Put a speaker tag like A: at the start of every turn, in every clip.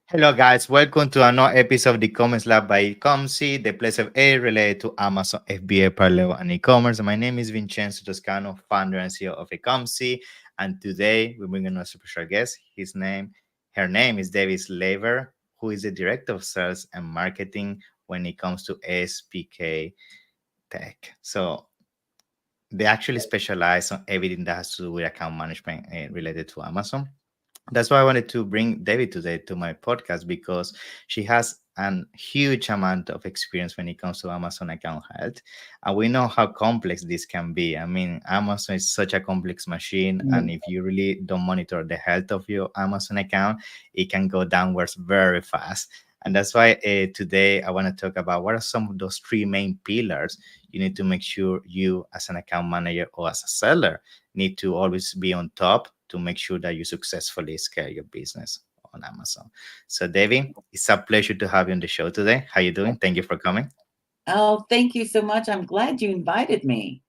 A: Hello, guys. Welcome to another episode of the Commerce Lab by Ecomcy, the place of A related to Amazon, FBA, parallel, and e-commerce. My name is Vincenzo Toscano, founder and CEO of Ecomcy, and today we're bringing a special guest. Her name is Debi S, who is the director of sales and marketing when it comes to SPK Tech. So they actually specialize on everything that has to do with account management related to Amazon. That's why I wanted to bring David today to my podcast because she has a huge amount of experience when it comes to Amazon account health. And we know how complex this can be. I mean, Amazon is such a complex machine. And if you really don't monitor the health of your Amazon account, it can go downwards very fast. And that's why today I want to talk about what are some of those three main pillars you need to make sure you, as an account manager or as a seller, need to always be on top to make sure that you successfully scale your business on Amazon. So, Devi, it's a pleasure to have you on the show today. How you doing? Thank you for coming.
B: Oh, thank you so much. I'm glad you invited me.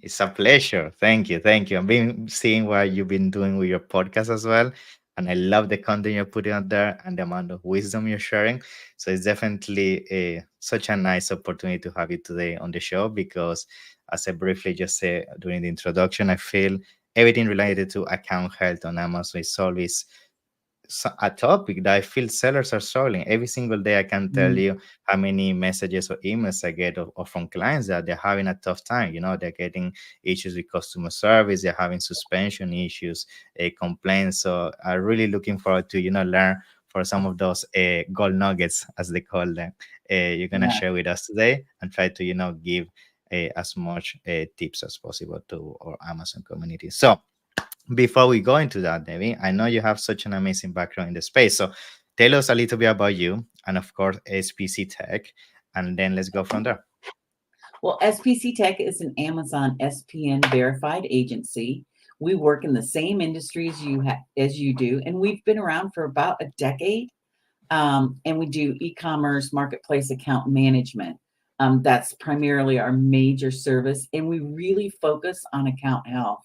A: It's a pleasure. Thank you. Thank you. I've been seeing what you've been doing with your podcast as well. And I love the content you're putting out there and the amount of wisdom you're sharing. So it's definitely such a nice opportunity to have you today on the show because, as I briefly just said during the introduction, I feel everything related to account health on Amazon is always a topic that I feel sellers are struggling. Every single day, I can tell
B: Mm,
A: you how many messages or emails I get of from clients that they're having a tough time. They're getting issues with customer service, they're having suspension issues, complaints. So I'm really looking forward to, learn for some of those gold nuggets, as they call them, you're going to
B: yeah.
A: share with us today and try to, give as much tips as possible to our Amazon community. So, before we go into that, Devi, I know you have such an amazing background in the space. So tell us a little bit about you and, of course, SPC Tech, and then let's go from there.
B: Well, SPC Tech is an Amazon SPN verified agency. We work in the same industry as you do, and we've been around for about a decade. And we do e-commerce marketplace account management. That's primarily our major service, and we really focus on account health.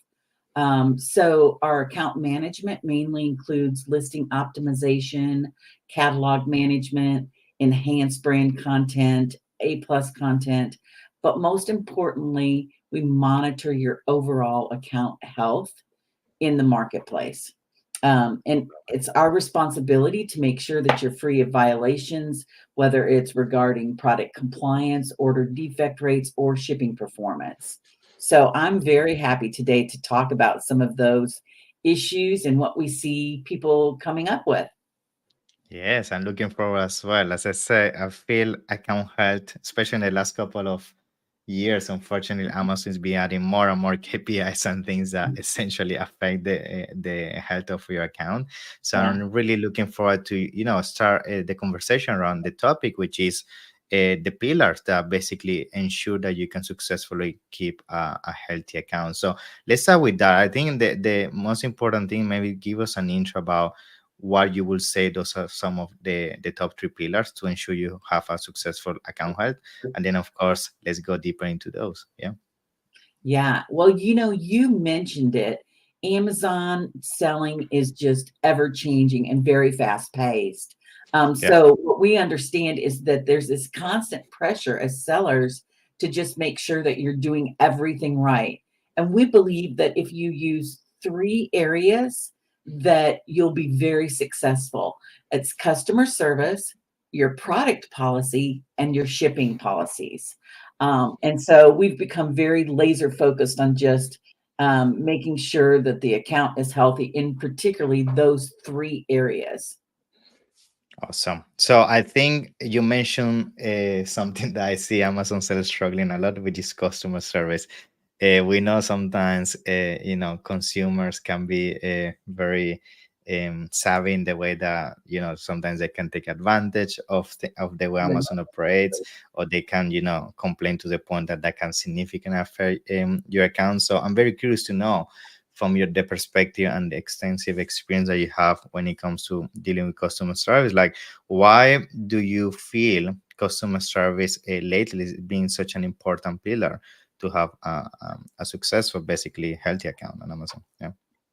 B: So our account management mainly includes listing optimization, catalog management, enhanced brand content, A plus content, but most importantly, we monitor your overall account health in the marketplace. And it's our responsibility to make sure that you're free of violations, whether it's regarding product compliance, order defect rates, or shipping performance. So I'm very happy today to talk about some of those issues and what we see people coming up with.
A: Yes, I'm looking forward as well. As I say, I feel account health, especially in the last couple of years, unfortunately, Amazon's been adding more and more KPIs and things that essentially affect the health of your account. So
B: Yeah.
A: I'm really looking forward to start the conversation around the topic, which is the pillars that basically ensure that you can successfully keep a healthy account. So let's start with that. I think the most important thing, maybe give us an intro about what you will say those are some of the top three pillars to ensure you have a successful account health, and then of course let's go deeper into those. Yeah.
B: Yeah. Well, you mentioned it. Amazon selling is just ever changing and very fast paced.
A: Yeah.
B: So, what we understand is that there's this constant pressure as sellers to just make sure that you're doing everything right. And we believe that if you use three areas, that you'll be very successful. It's customer service, your product policy, and your shipping policies. And so we've become very laser focused on just making sure that the account is healthy in particularly those three areas.
A: Awesome. So I think you mentioned something that I see Amazon sellers struggling a lot with is customer service. We know sometimes consumers can be very savvy in the way that sometimes they can take advantage of the way
B: Yeah.
A: Amazon operates, or they can complain to the point that can significantly affect your account. So I'm very curious to know from the perspective and the extensive experience that you have when it comes to dealing with customer service, like why do you feel customer service lately is being such an important pillar to have a successful, basically healthy account on Amazon? Yeah.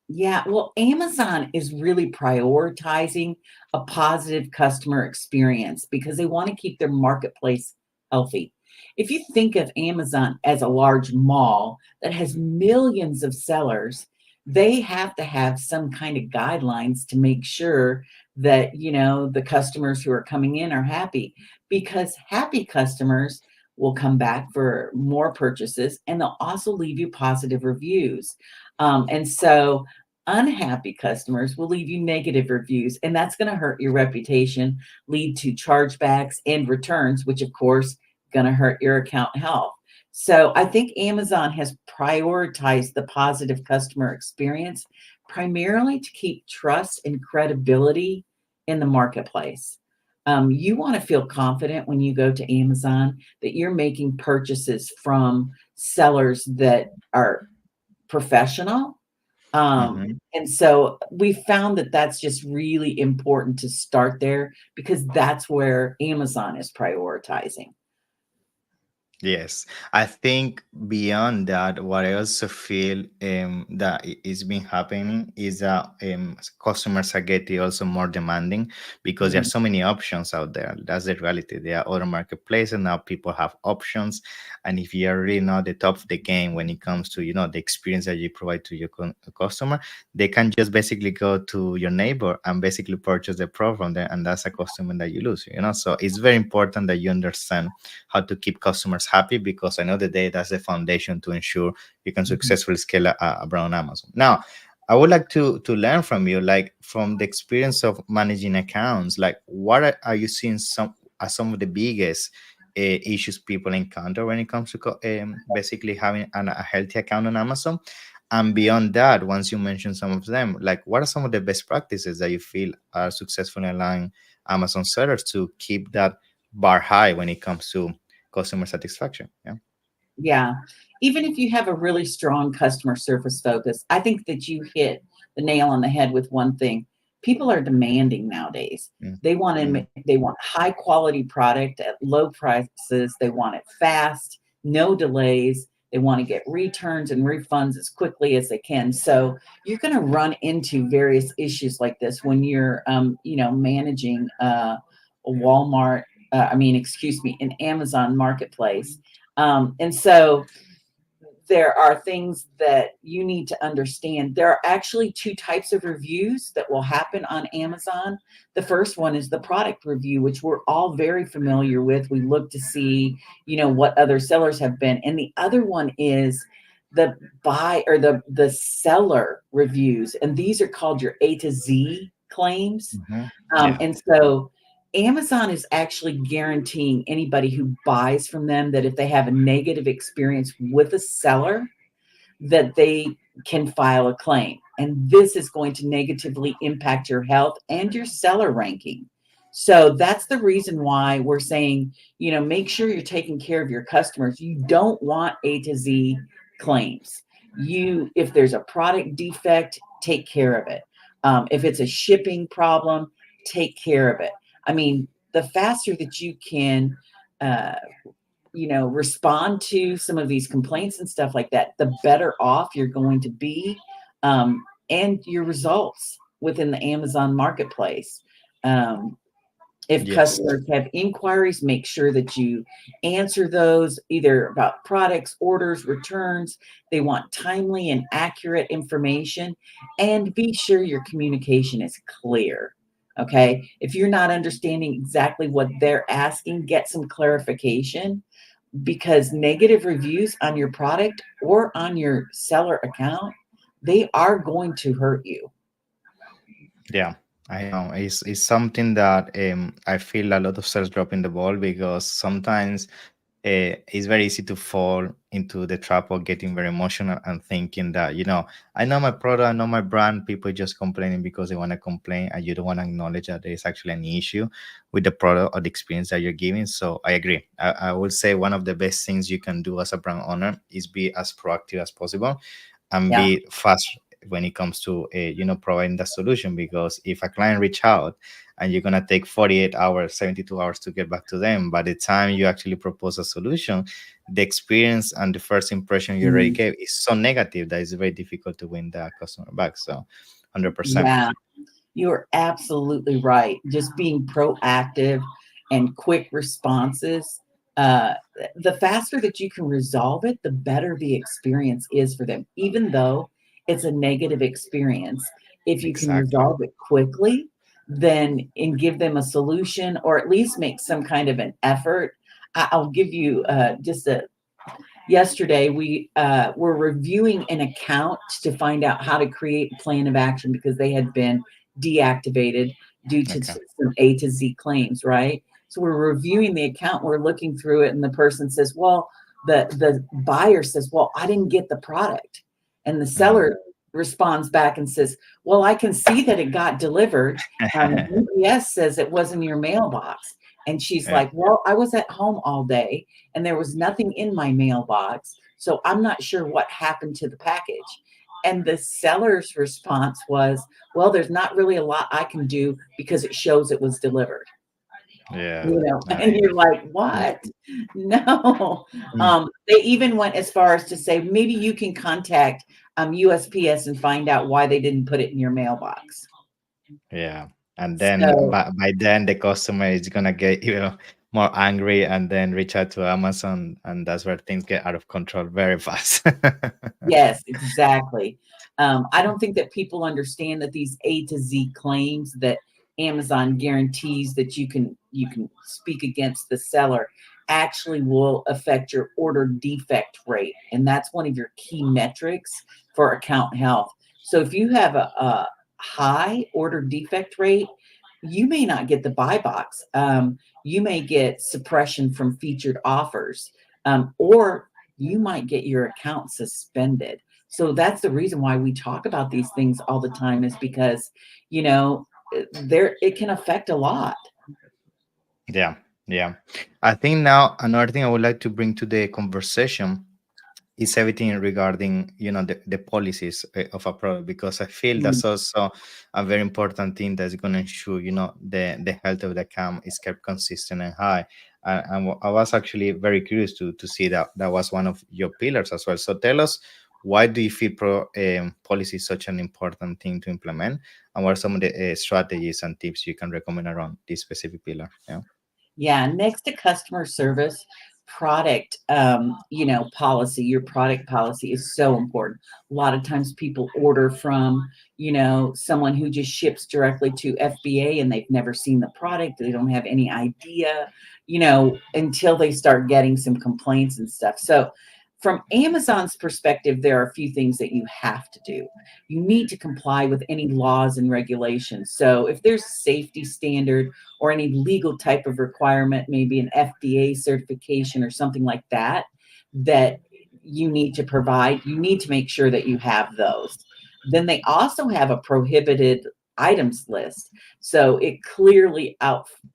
B: Yeah, well, Amazon is really prioritizing a positive customer experience because they want to keep their marketplace healthy. If you think of Amazon as a large mall that has millions of sellers, they have to have some kind of guidelines to make sure that, the customers who are coming in are happy, because happy customers will come back for more purchases and they'll also leave you positive reviews. And so unhappy customers will leave you negative reviews, and that's going to hurt your reputation, lead to chargebacks and returns, which of course going to hurt your account health. So I think Amazon has prioritized the positive customer experience primarily to keep trust and credibility in the marketplace. You want to feel confident when you go to Amazon that you're making purchases from sellers that are professional,
A: Mhm.
B: and so we found that that's just really important to start there because that's where Amazon is prioritizing.
A: Yes, I think beyond that, what I also feel that is been happening is that customers are getting also more demanding because there are
B: Mhm.
A: so many options out there. That's the reality. There are other marketplaces now. People have options, and if you are really not the top of the game when it comes to the experience that you provide to your customer, they can just basically go to your neighbor and basically purchase the product from there, and that's a customer that you lose. So it's very important that you understand how to keep customers happy, because I know the day that's the foundation to ensure you can
B: Mhm.
A: successfully scale a brand on Amazon. Now, I would like to learn from you, like from the experience of managing accounts, like what are you seeing some of the biggest issues people encounter when it comes to basically having a healthy account on Amazon? And beyond that, once you mention some of them, like what are some of the best practices that you feel are successfully allowing Amazon sellers to keep that bar high when it comes to customer satisfaction? Yeah.
B: Yeah. Even if you have a really strong customer service focus, I think that you hit the nail on the head with one thing. People are demanding nowadays.
A: Mm, mm,
B: They want high quality product at low prices. They want it fast, no delays. They want to get returns and refunds as quickly as they can. So you're going to run into various issues like this when you're, managing a Walmart. Excuse me, an Amazon marketplace, and so there are things that you need to understand. There are actually two types of reviews that will happen on Amazon. The first one is the product review, which we're all very familiar with. We look to see, what other sellers have been. And the other one is the buy or the seller reviews. And these are called your A to Z claims.
A: mhm. Yeah.
B: And so Amazon is actually guaranteeing anybody who buys from them that if they have a negative experience with a seller, that they can file a claim. And this is going to negatively impact your health and your seller ranking. So that's the reason why we're saying, make sure you're taking care of your customers. You don't want A to Z claims. If there's a product defect, take care of it. If it's a shipping problem, take care of it. I mean, the faster that you can uh, respond to some of these complaints and stuff like that, the better off you're going to be, and your results within the Amazon marketplace. Um, if
A: Yes.
B: customers have inquiries, make sure that you answer those either about products, orders, returns. They want timely and accurate information, and be sure your communication is clear. Okay. If you're not understanding exactly what they're asking, get some clarification, because negative reviews on your product or on your seller account, they are going to hurt you.
A: Yeah, I know. It's something that I feel a lot of sellers dropping the ball, because sometimes it's very easy to fall into the trap of getting very emotional and thinking that, I know my product, I know my brand, people just complaining because they want to complain, and you don't want to acknowledge that there is actually an issue with the product or the experience that you're giving. So I agree. I would say one of the best things you can do as a brand owner is be as proactive as possible and
B: Yeah.
A: be fast. when it comes to providing the solution, because if a client reach out and you're gonna take 48 hours, 72 hours to get back to them, by the time you actually propose a solution, the experience and the first impression you already
B: Mm,
A: gave is so negative that it's very difficult to win the customer back. So 100%.
B: yeah. You're absolutely right. Just being proactive and quick responses. Uh, the faster that you can resolve it, the better the experience is for them, even though it's a negative experience. If you can
A: Exactly.
B: resolve it quickly, then and give them a solution or at least make some kind of an effort. I'll give you just a yesterday we were reviewing an account to find out how to create a plan of action because they had been deactivated due to
A: Okay.
B: some A to Z claims, right? So we're reviewing the account, we're looking through it, and the person says, well, the buyer says, well, I didn't get the product. And the
A: Mhm.
B: seller responds back and says, well, I can see that it got delivered. UPS says it was in your mailbox. And she's
A: Yeah.
B: like, well, I was at home all day and there was nothing in my mailbox. So I'm not sure what happened to the package. And the seller's response was, well, there's not really a lot I can do because it shows it was delivered.
A: Yeah.
B: You know,
A: I
B: and you're like,
A: Mm,
B: what? No.
A: mm,
B: They even went as far as to say, maybe you can contact USPS and find out why they didn't put it in your mailbox.
A: yeah. And then
B: So
A: by then the customer is gonna get more angry and then reach out to Amazon, and that's where things get out of control very fast.
B: yes, exactly. I don't think that people understand that these A to Z claims that Amazon guarantees that you can speak against the seller actually will affect your order defect rate, and that's one of your key metrics for account health. So if you have a high order defect rate, you may not get the buy box. You may get suppression from featured offers, or you might get your account suspended. So that's the reason why we talk about these things all the time is because, you know, there it can affect a lot.
A: Yeah, yeah. I think now another thing I would like to bring to the conversation is everything regarding the policies of a product, because I feel
B: Mm,
A: that's also a very important thing that's going to ensure the health of the account is kept consistent and high. And I was actually very curious to see that that was one of your pillars as well. So tell us, why do you feel policy is such an important thing to implement, and what are some of the strategies and tips you can recommend around this specific pillar? Yeah.
B: yeah, next to customer service, product, policy, your product policy is so important. A lot of times people order from, someone who just ships directly to FBA and they've never seen the product. They don't have any idea, until they start getting some complaints and stuff. So, from Amazon's perspective, there are a few things that you have to do. You need to comply with any laws and regulations. So, if there's a safety standard, or any legal type of requirement, maybe an FDA certification or something like that, that you need to provide, you need to make sure that you have those. Then they also have a prohibited items list. So it clearly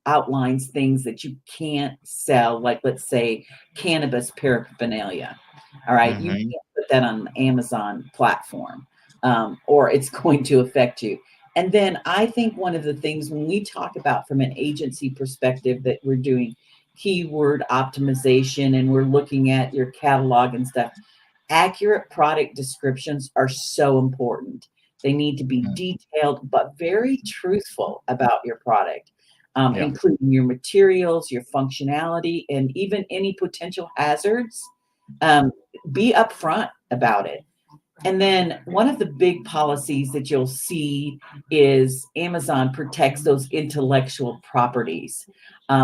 B: outlines things that you can't sell, like let's say cannabis paraphernalia. All right, you
A: Mm-hmm.
B: can't put that on the Amazon platform, or it's going to affect you. And then I think one of the things when we talk about from an agency perspective that we're doing keyword optimization and we're looking at your catalog and stuff, accurate product descriptions are so important. They need to be detailed but very truthful about your product,
A: Yeah.
B: including your materials, your functionality, and even any potential hazards. Um, be upfront about it. And then one of the big policies that you'll see is Amazon protects those intellectual properties.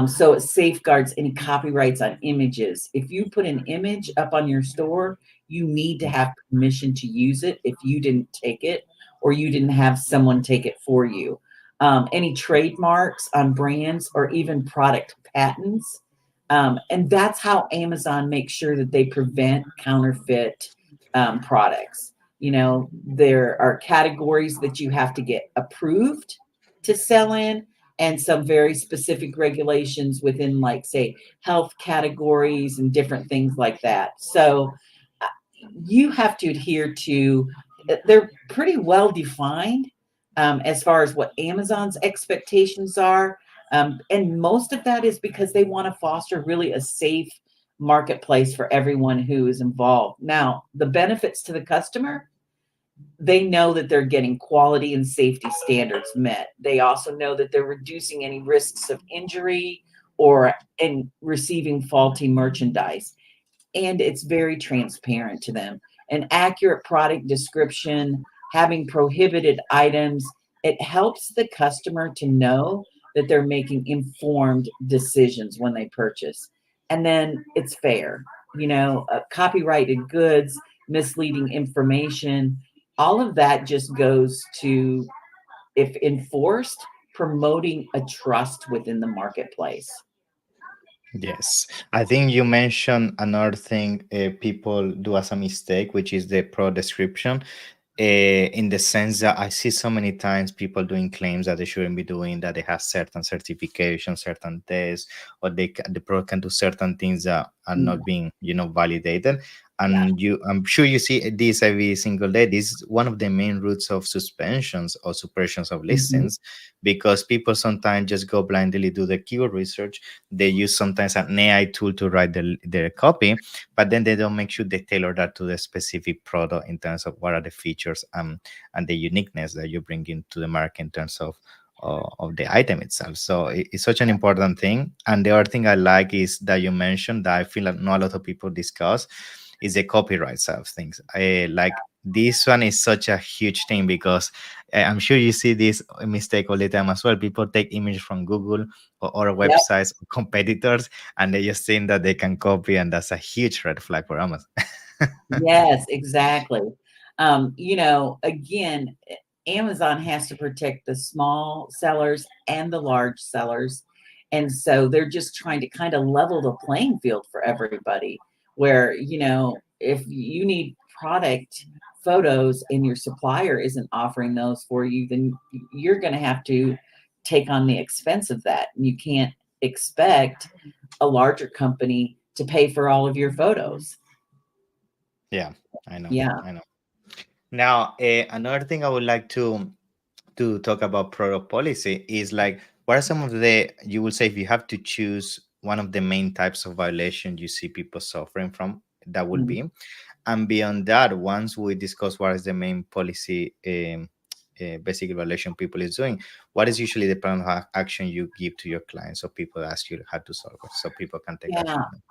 B: So it safeguards any copyrights on images. If you put an image up on your store, you need to have permission to use it if you didn't take it or you didn't have someone take it for you. Any trademarks on brands or even product patents. And that's how Amazon makes sure that they prevent counterfeit products. There are categories that you have to get approved to sell in, and some very specific regulations within, like, say, health categories and different things like that. So uh, you have to adhere to they're pretty well defined as far as what Amazon's expectations are. And most of that is because they want to foster really a safe marketplace for everyone who is involved. Now, the benefits to the customer, they know that they're getting quality and safety standards met. They also know that they're reducing any risks of injury or in receiving faulty merchandise, and it's very transparent to them. An accurate product description, having prohibited items, it helps the customer to know that they're making informed decisions when they purchase. And then it's fair, copyrighted goods, misleading information, all of that just goes to, if enforced, promoting a trust within the marketplace.
A: Yes, I think you mentioned another thing people do as a mistake, which is the pro description. In the sense that I see so many times people doing claims that they shouldn't be doing, that they have certain certifications, certain tests, or the product can do certain things that are
B: Mm,
A: not being, validated.
B: yeah.
A: And I'm sure you see this every single day. This is one of the main routes of suspensions or suppressions of
B: Mhm.
A: listings, because people sometimes just go blindly do the keyword research. They use sometimes an AI tool to write their copy, but then they don't make sure they tailor that to the specific product in terms of what are the features and the uniqueness that you bring into the market in terms of the item itself. So it's such an important thing. And the other thing I like is that you mentioned that I feel like not a lot of people discuss is the copyright side of things. I like this one is such a huge thing because I'm sure you see this mistake all the time as well. People take images from Google or other
B: Yep.
A: websites or competitors, and they just think that they can copy, and that's a huge red flag for Amazon.
B: Yes, exactly. Again, Amazon has to protect the small sellers and the large sellers. And so they're just trying to kind of level the playing field for everybody, where, if you need product photos and your supplier isn't offering those for you, then you're going to have to take on the expense of that. And you can't expect a larger company to pay for all of your photos.
A: Yeah, I know,
B: Yeah.
A: I know. Now, another thing I would like to talk about product policy is like, what are some of the, you will say, if you have to choose one of the main types of violation you see people suffering from, that would
B: Mhm.
A: be. And beyond that, once we discuss what is the main policy basic evaluation people is doing, what is usually the plan of action you give to your clients, so people ask you how to solve it, so people can take action
B: Yeah.
A: on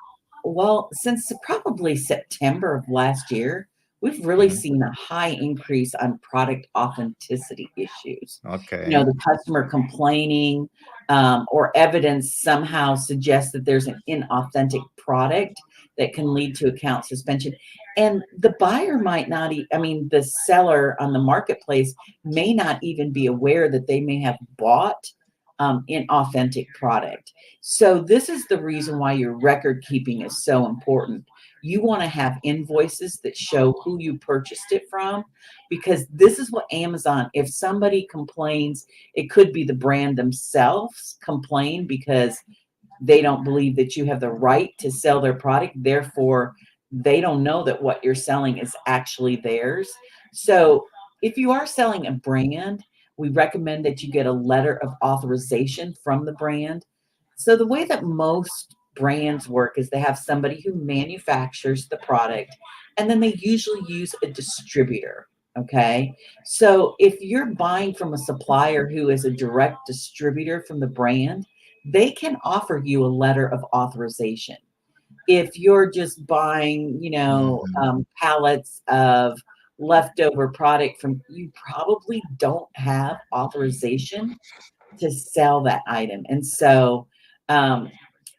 B: Well, since probably September of last year, we've
A: it?
B: really seen a high increase on product authenticity issues.
A: Okay.
B: The customer complaining, or evidence somehow suggests that there's an inauthentic product that can lead to account suspension. And the buyer might not, I mean, the seller on the marketplace may not even be aware that they may have bought inauthentic product. So this is the reason why your record keeping is so important. You want to have invoices that show who you purchased it from, because this is what Amazon, if somebody complains, it could be the brand themselves complain because they don't believe that you have the right to sell their product. Therefore, they don't know that what you're selling is actually theirs. So, if you are selling a brand, we recommend that you get a letter of authorization from the brand. So, the way that most brands work is they have somebody who manufactures the product, and then they usually use a distributor. Okay. So, if you're buying from a supplier who is a direct distributor from the brand, they can offer you a letter of authorization. If you're just buying,
A: Mhm.
B: pallets of leftover product from, you probably don't have authorization to sell that item. And so, um,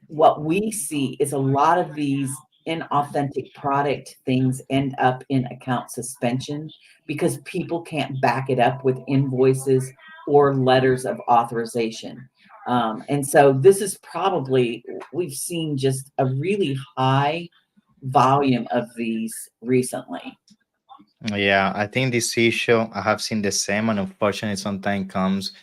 B: what we see is a lot of these inauthentic product things end up in account suspension because people can't back it up with invoices or letters of authorization. And so this is probably, we've seen just a really high volume of these recently.
A: Yeah, I think this issue I have seen the same, and unfortunately, sometimes comes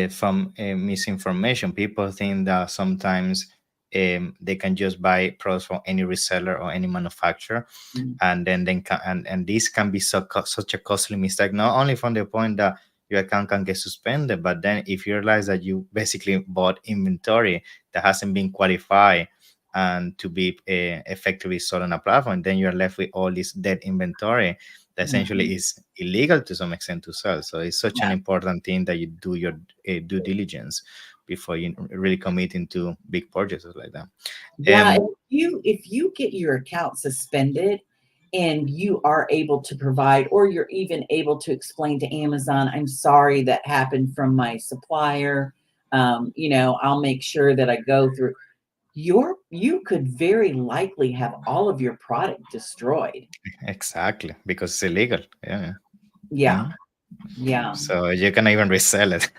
A: from misinformation. People think that sometimes they can just buy products from any reseller or any manufacturer,
B: Mm.
A: and and this can be such a costly mistake, not only from the point that your account can get suspended, but then if you realize that you basically bought inventory that hasn't been qualified and to be effectively sold on a platform, then you're left with all this dead inventory that
B: Mhm.
A: essentially is illegal to some extent to sell. So it's such an
B: Yeah.
A: important thing that you do your due diligence before you really commit into big purchases like that.
B: Yeah,
A: Um,
B: if you get your account suspended and you are able to provide, or you're even able to explain to Amazon, I'm sorry that happened from my supplier. I'll make sure that I go through. You could very likely have all of your product destroyed.
A: exactly, because it's illegal. Yeah.
B: Yeah,
A: Mhm.
B: yeah.
A: So you can even resell it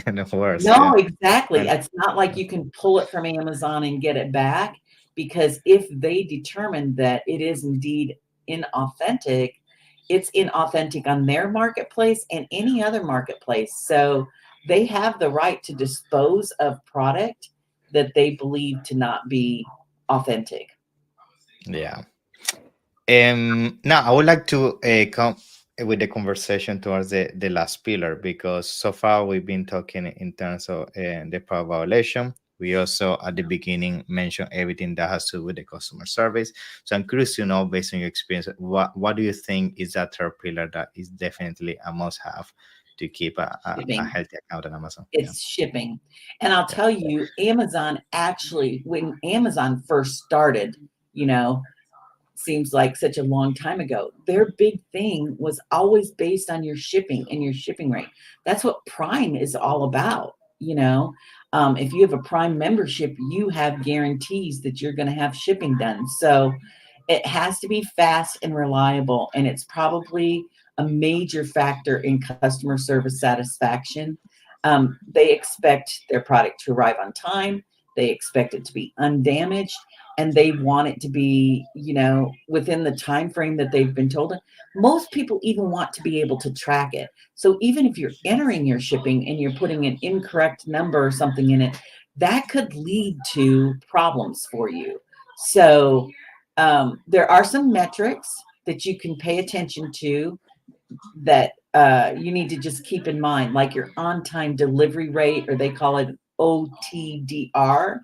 A: in the worst. Yeah.
B: No, exactly.
A: And
B: It's not like you can pull it from Amazon and get it back, because if they determine that it is indeed inauthentic, it's inauthentic on their marketplace and any other marketplace. So they have the right to dispose of product that they believe to not be authentic.
A: yeah. Now I would like to come with the conversation towards the last pillar, because so far we've been talking in terms of the product violation. We also at the beginning mentioned everything that has to do with the customer service. So I'm curious to know, based on your experience, what do you think is that third pillar that is definitely a must have to keep a
B: Shipping.
A: healthy account on Amazon? Yeah.
B: It's shipping. And I'll
A: Yeah.
B: tell you, Amazon actually, when Amazon first started, you know, seems like such a long time ago. Their big thing was always based on your shipping and your shipping rate. That's what Prime is all about. If you have a Prime membership, you have guarantees that you're going to have shipping done. So it has to be fast and reliable. And it's probably a major factor in customer service satisfaction. They expect their product to arrive on time. They expect it to be undamaged, and they want it to be, within the time frame that they've been told. Most people even want to be able to track it. So even if you're entering your shipping and you're putting an incorrect number or something in it, that could lead to problems for you. So there are some metrics that you can pay attention to that you need to just keep in mind, like your on time delivery rate, or they call it OTDR.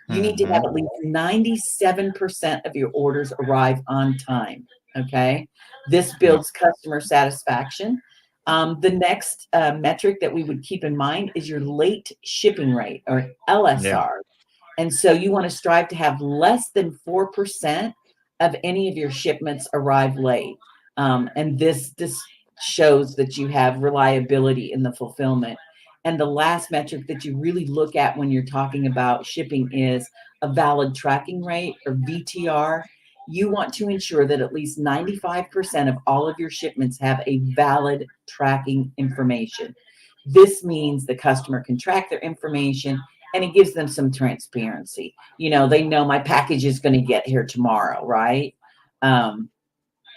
B: You need to have
A: Hmm.
B: at least 97% of your orders arrive on time. Okay. This
A: Yeah.
B: builds customer satisfaction. The next metric that we would keep in mind is your late shipping rate, or
A: Yeah.
B: LSR. And so you want to strive to have less than 4% of any of your shipments arrive late. And this shows that you have reliability in the fulfillment. And the last metric that you really look at when you're talking about shipping is a valid tracking rate, or VTR. You want to ensure that at least 95% of all of your shipments have a valid tracking information. This means the customer can track their information, and it gives them some transparency. They know my package is going to get here tomorrow, right? Um,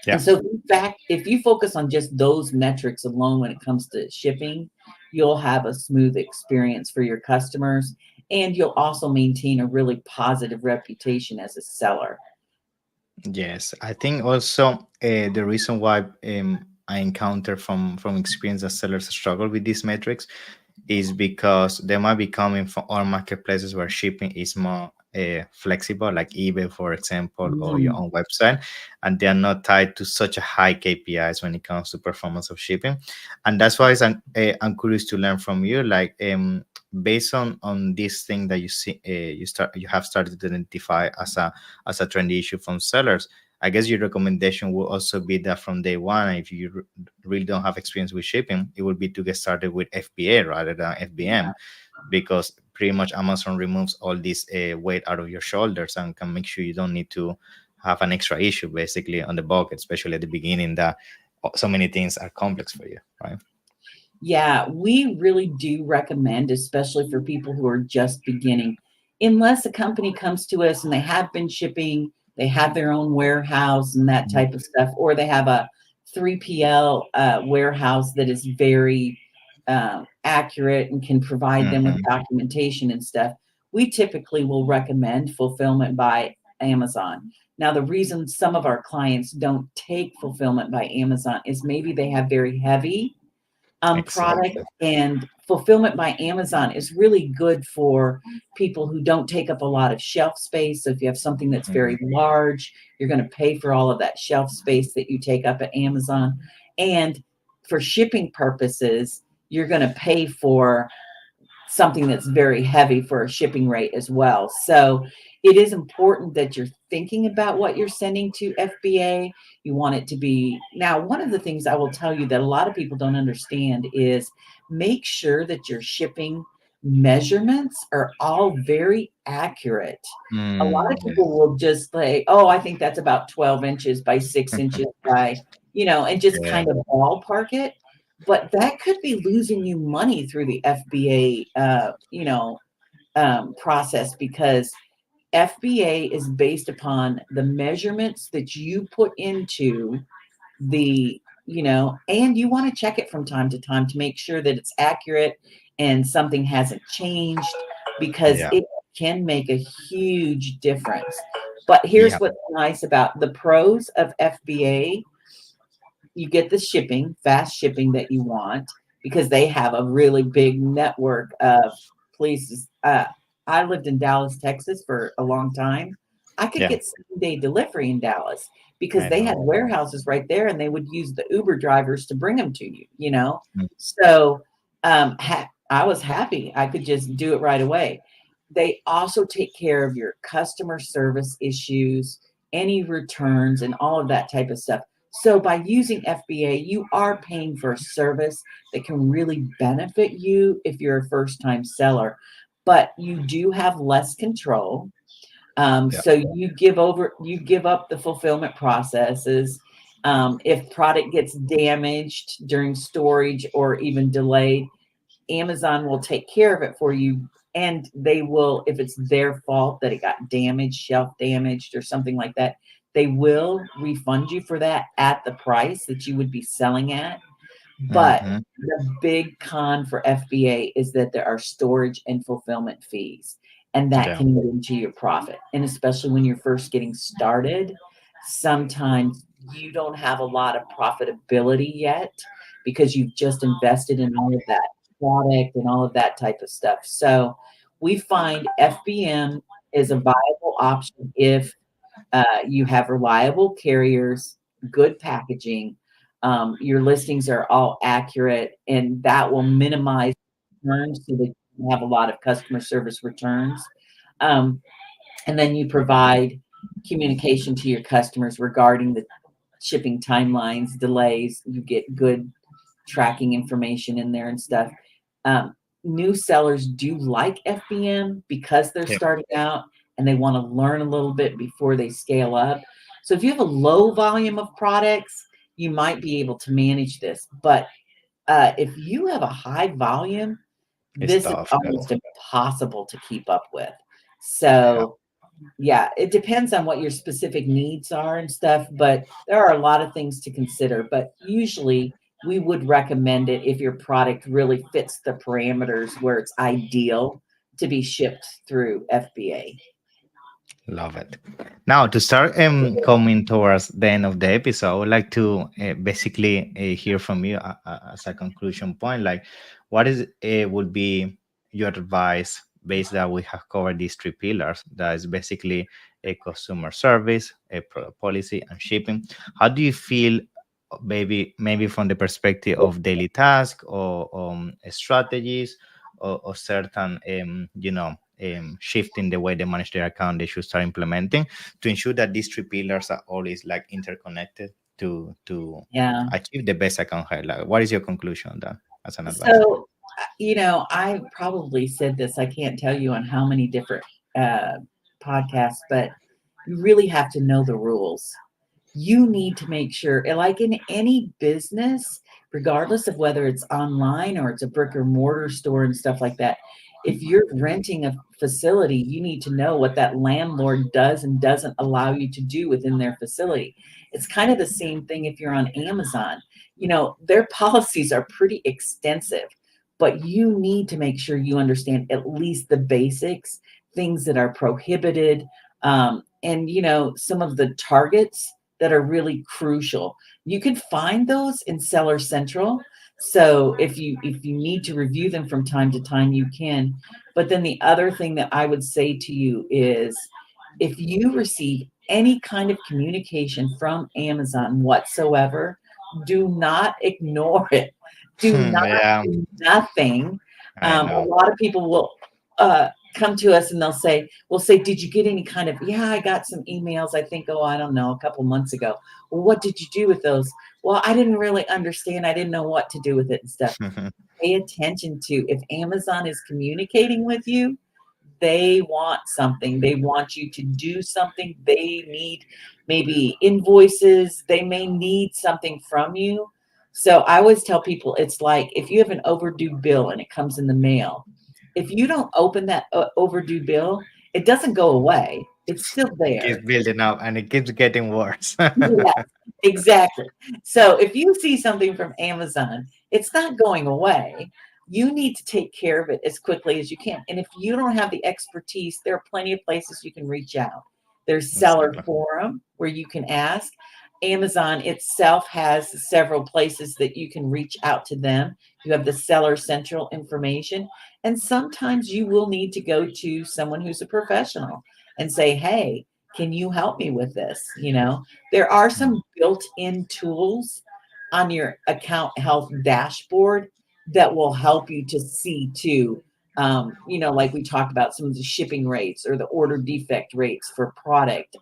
A: Yeah.
B: and so, in fact, if you focus on just those metrics alone when it comes to shipping, you'll have a smooth experience for your customers, and you'll also maintain a really positive reputation as a seller.
A: Yes, I think also the reason why I encounter from experience that sellers struggle with these metrics is because they might be coming from our marketplaces where shipping is more flexible, like eBay, for example, or your
B: Mm,
A: own website, and they are not tied to such a high KPIs when it comes to performance of shipping. And that's why I'm curious to learn from you, like based on this thing that you see, you have started to identify as a trendy issue from sellers. I guess your recommendation will also be that from day one, if you really don't have experience with shipping, it would be to get started with FBA rather than FBM, because pretty much Amazon removes all this weight out of your shoulders and can make sure you don't need to have an extra issue basically on the bucket, especially at the beginning that so many things are complex for you, right?
B: yeah, we really do recommend, especially for people who are just beginning, unless a company comes to us and they have been shipping, they have their own warehouse and that
A: Mhm.
B: type of stuff, or they have a 3PL warehouse that is very accurate and can provide them with
A: Mhm.
B: documentation and stuff. we typically will recommend fulfillment by Amazon. Now, the reason some of our clients don't take fulfillment by Amazon is maybe they have very heavy product,
A: Exactly.
B: and fulfillment by Amazon is really good for people who don't take up a lot of shelf space. So if you have something that's very
A: Mhm.
B: large, you're going to pay for all of that shelf space that you take up at Amazon. And for shipping purposes, you're going to pay for something that's very heavy for a shipping rate as well. So it is important that you're thinking about what you're sending to FBA. You want it to be now, one of the things I will tell you that a lot of people don't understand is make sure that your shipping measurements are all very accurate. A lot of
A: Yes.
B: people will just say, oh, I think that's about 12 inches by 6 inches by, and just
A: Yeah.
B: kind of ballpark it, but that could be losing you money through the FBA, process, because FBA is based upon the measurements that you put into and you want to check it from time to time to make sure that it's accurate and something hasn't changed, because
A: Yeah.
B: it can make a huge difference. But
A: Yeah.
B: here's what's nice about the pros of FBA: you get the shipping, fast shipping that you want, because they have a really big network of places. I lived in Dallas, Texas for a long time. I could
A: Yeah.
B: get 7-day delivery in Dallas because
A: I
B: they
A: know.
B: had warehouses right there, and they would use the Uber drivers to bring them to you.
A: Mm.
B: So I was happy. I could just do it right away. They also take care of your customer service issues, any returns, and all of that type of stuff. So by using FBA, you are paying for a service that can really benefit you if you're a first time seller, but you do have less control.
A: Yeah.
B: So you give up the fulfillment processes. If product gets damaged during storage or even delayed, Amazon will take care of it for you. And they will, if it's their fault that it got damaged, shelf damaged, or something like that, they will refund you for that at the price that you would be selling at. But
A: Hmm.
B: the big con for FBA is that there are storage and fulfillment fees, and that
A: Yeah.
B: can get into your profit. And especially when you're first getting started, sometimes you don't have a lot of profitability yet because you've just invested in all of that product and all of that type of stuff. So we find FBM is a viable option if you have reliable carriers, good packaging, your listings are all accurate, and that will minimize returns so that you have a lot of customer service returns. Um, and then you provide communication to your customers regarding the shipping timelines, delays. You get good tracking information in there and stuff. Um, New sellers do like FBM because they're
A: Yeah.
B: starting out and they want to learn a little bit before they scale up. So if you have a low volume of products, you might be able to manage this. But if you have a high volume,
A: It's
B: this is
A: tough. Yeah.
B: almost impossible to keep up with.
A: Yeah.
B: So yeah, it depends on what your specific needs are and stuff, but there are a lot of things to consider. But usually we would recommend it if your product really fits the parameters where it's ideal to be shipped through FBA.
A: Love it. Now, to start coming towards the end of the episode, I would like to basically hear from you as a conclusion point. Like, what is would be your advice based that we have covered these three pillars? That is basically a customer service, a product policy, and shipping. How do you feel, maybe from the perspective of daily task or strategies or certain shifting the way they manage their account they should start implementing to ensure that these three pillars are always like interconnected to
B: Yeah.
A: achieve the best account health? Like, what is your conclusion on that as an advice?
B: So, I probably said this, I can't tell you on how many different uh, podcasts, but you really have to know the rules. You need to make sure, like in any business, regardless of whether it's online or it's a brick or mortar store and stuff like that, if you're renting a facility, you need to know what that landlord does and doesn't allow you to do within their facility. It's kind of the same thing if you're on Amazon. Their policies are pretty extensive, but you need to make sure you understand at least the basics, things that are prohibited, and some of the targets that are really crucial. You can find those in Seller Central. So if you need to review them from time to time, you can. But then the other thing that I would say to you is if you receive any kind of communication from Amazon whatsoever, do not ignore it. Do not
A: Yeah,
B: do nothing.
A: I
B: A
A: know.
B: lot of people will come to us and we'll say, did you get any kind of, yeah, I got some emails, I think, oh, I don't know, a couple months ago. Well, what did you do with those? Well, I didn't really understand. I didn't know what to do with it and stuff. Pay attention to if Amazon is communicating with you, they want something. They want you to do something. They need maybe invoices. They may need something from you. So I always tell people it's like if you have an overdue bill and it comes in the mail, if you don't open that overdue bill, it doesn't go away. It's still
A: It keeps
B: there.
A: building up and it keeps getting worse.
B: Yes, exactly. So if you see something from Amazon, it's not going away. You need to take care of it as quickly as you can. And if you don't have the expertise, there are plenty of places you can reach out. There's Seller
A: Exactly.
B: Forum where you can ask. Amazon itself has several places that you can reach out to them. You have the Seller Central information. And sometimes you will need to go to someone who's a professional and say, hey, can you help me with this? There are
A: Mm.
B: some built-in tools on your account health dashboard that will help you to see too. Like we talked about some of the shipping rates or the order defect rates for product.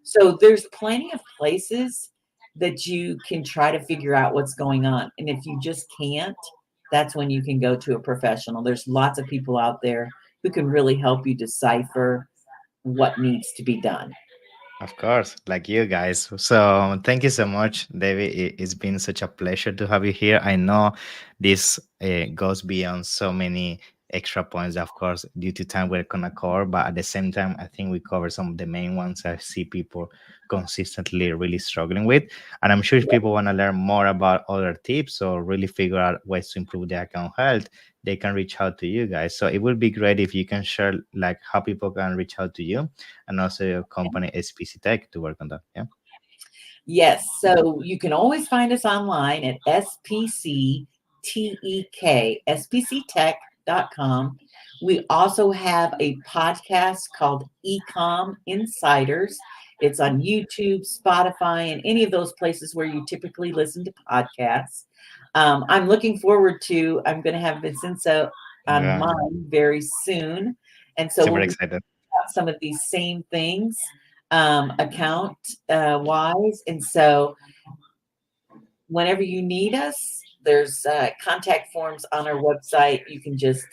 B: So there's plenty of places that you can try to figure out what's going on. And if you just can't, that's when you can go to a professional. There's lots of people out there who can really help you decipher what needs to be done.
A: Of course, like you guys. So thank you so much, David. It's been such a pleasure to have you here. I know this goes beyond so many extra points, of course, due to time we're gonna cover, but at the same time, I think we cover some of the main ones I see people consistently really struggling with. And I'm sure if people want to learn more about other tips or really figure out ways to improve their account health, they can reach out to you guys. So it would be great if you can share like how people can reach out to you and also your company SPC Tech to work on that. Yeah.
B: Yes, so you can always find us online at spctech.com. We also have a podcast called Ecom Insiders. It's on YouTube, Spotify, and any of those places where you typically listen to podcasts. I'm looking forward to, I'm going to have Vincenzo on
A: Yeah.
B: mine very soon. And so
A: Super
B: we'll be
A: excited.
B: about some of these same things account wise. And so whenever you need us, there's contact forms on our website. You can just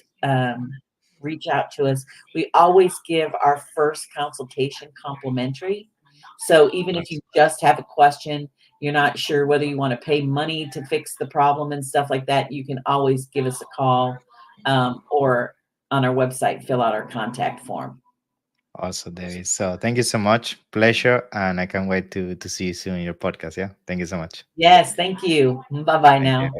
B: reach out to us. We always give our first consultation complimentary. So
A: Of
B: even if you
A: course.
B: just have a question, you're not sure whether you want to pay money to fix the problem and stuff like that, you can always give us a call or on our website, fill out our contact form.
A: Also, David. So thank you so much. Pleasure. And I can't wait to see you soon in your podcast. Yeah. Thank you so much.
B: Yes, thank you. Bye bye
A: Thank
B: now.
A: you.